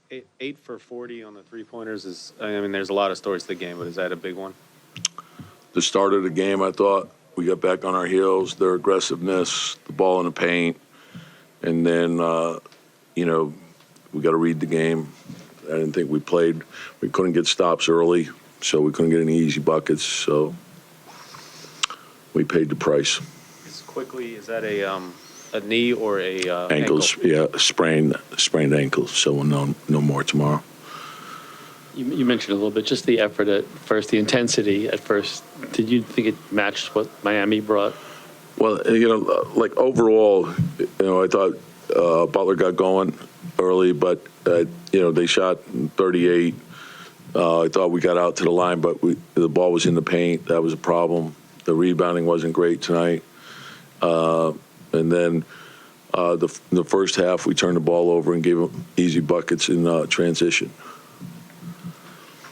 Eight for 40 on the three-pointers is, I mean, there's a lot of stories to the game, but is that a big one? The start of the game, I thought we got back on our heels, their aggressiveness, the ball in the paint, and then, we got to read the game. I didn't think we couldn't get stops early, so we couldn't get any easy buckets, so we paid the price. Is that a knee or a Ankles, ankle? yeah, sprained ankles, so we'll know no more tomorrow. You mentioned a little bit just the effort at first, the intensity at first. Did you think it matched what Miami brought? Well, like overall, I thought Butler got going early, but they shot 38. I thought we got out to the line, but the ball was in the paint. That was a problem. The rebounding wasn't great tonight. And then the first half, we turned the ball over and gave them easy buckets in transition.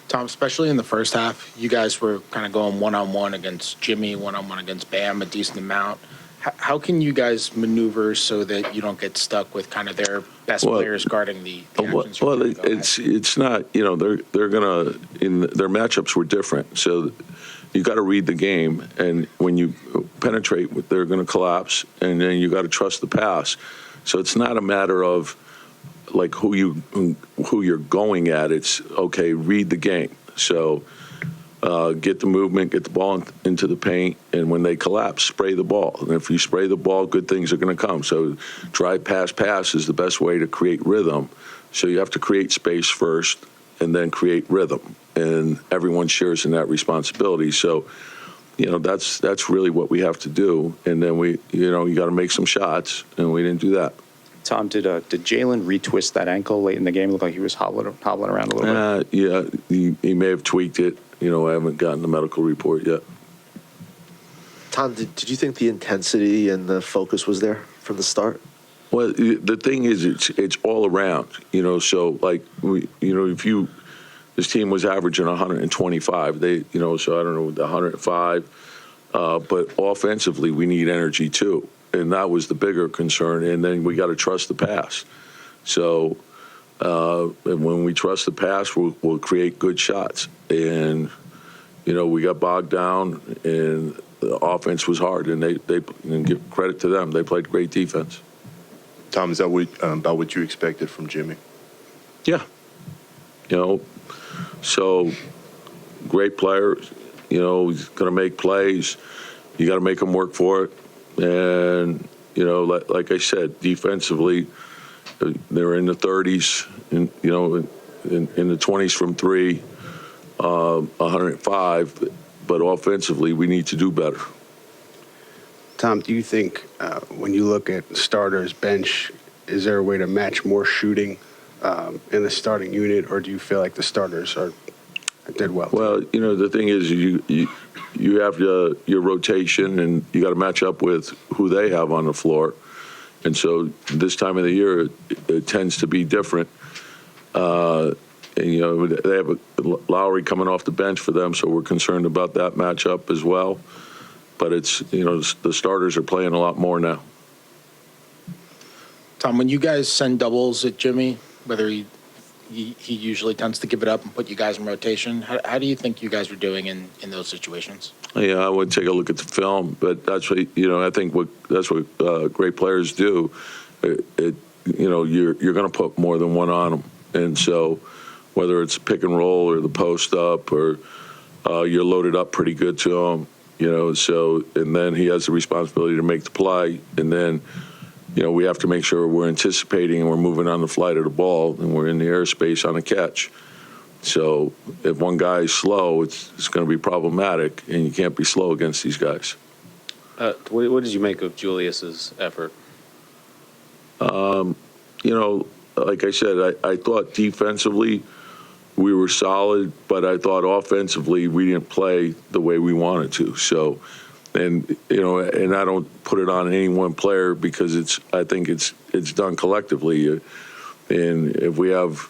Tom, especially in the first half, you guys were kind of going one-on-one against Jimmy, one-on-one against Bam, a decent amount. How can you guys maneuver so that you don't get stuck with kind of their best players guarding the actions? Well, it's not, they're going to, their matchups were different. So you got to read the game, and when you penetrate, they're going to collapse, and then you got to trust the pass. So it's not a matter of like who you're going at. It's okay, read the game. So get the movement, get the ball into the paint, and when they collapse, spray the ball. And if you spray the ball, good things are going to come. So drive, pass is the best way to create rhythm. So you have to create space first and then create rhythm, and everyone shares in that responsibility. So that's really what we have to do. And then you got to make some shots, and we didn't do that. Tom, did Jalen retwist that ankle late in the game? It looked like he was hobbling around a little bit. Yeah, he may have tweaked it. I haven't gotten the medical report yet. Tom, did you think the intensity and the focus was there from the start? Well, the thing is, it's all around. So like this team was averaging 125. So I don't know, 105. But offensively, we need energy too. And that was the bigger concern. And then we got to trust the pass. So when we trust the pass, we'll create good shots. And, we got bogged down, and the offense was hard. And they and give credit to them. They played great defense. Tom, is that about what you expected from Jimmy? Yeah. So great player. He's going to make plays. You got to make him work for it. And, like I said, defensively, they were in the 30s, in the 20s from three, 105. But offensively, we need to do better. Tom, do you think when you look at starters, bench, is there a way to match more shooting in the starting unit, or do you feel like the starters did well? Well, the thing is, you have your rotation, and you got to match up with who they have on the floor. And so this time of the year, it tends to be different. And, they have Lowry coming off the bench for them, so we're concerned about that matchup as well. But it's, the starters are playing a lot more now. Tom, when you guys send doubles at Jimmy, whether he usually tends to give it up and put you guys in rotation, how do you think you guys are doing in those situations? Yeah, I would take a look at the film, but that's what, I think that's what great players do. You're going to put more than one on them. And so whether it's pick and roll or the post up, or you're loaded up pretty good to him, and then he has the responsibility to make the play. And then, we have to make sure we're anticipating and we're moving on the flight of the ball, and we're in the airspace on a catch. So if one guy is slow, it's going to be problematic, and you can't be slow against these guys. What did you make of Julius's effort? Like I said, I thought defensively we were solid, but I thought offensively we didn't play the way we wanted to. So, and I don't put it on any one player, because I think it's done collectively. And if we have,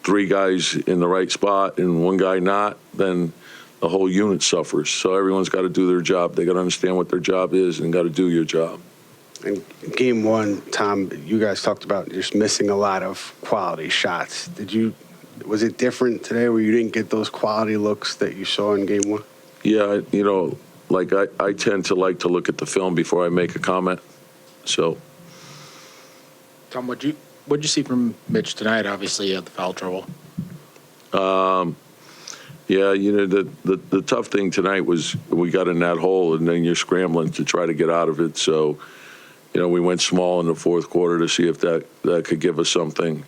three guys in the right spot and one guy not, then the whole unit suffers. So everyone's got to do their job. They got to understand what their job is and got to do your job. In game one, Tom, you guys talked about just missing a lot of quality shots. Was it different today where you didn't get those quality looks that you saw in game one? Yeah, like I tend to like to look at the film before I make a comment. So, Tom, what'd you see from Mitch tonight? Obviously, you had the foul trouble. yeah, the tough thing tonight was we got in that hole, and then you're scrambling to try to get out of it. So, we went small in the fourth quarter to see if that could give us something,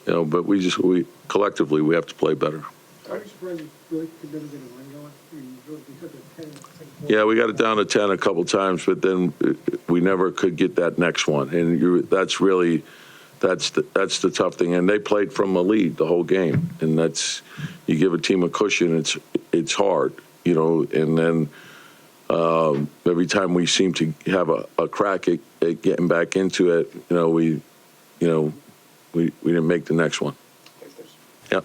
but we collectively we have to play better. Are you surprised you really could never get a line going? You took a 10. Yeah, we got it down to 10 a couple times, but then we never could get that next one. And that's the tough thing. And they played from a lead the whole game, and you give a team a cushion, it's hard, And then every time we seem to have a crack at getting back into it, we didn't make the next one. Yep.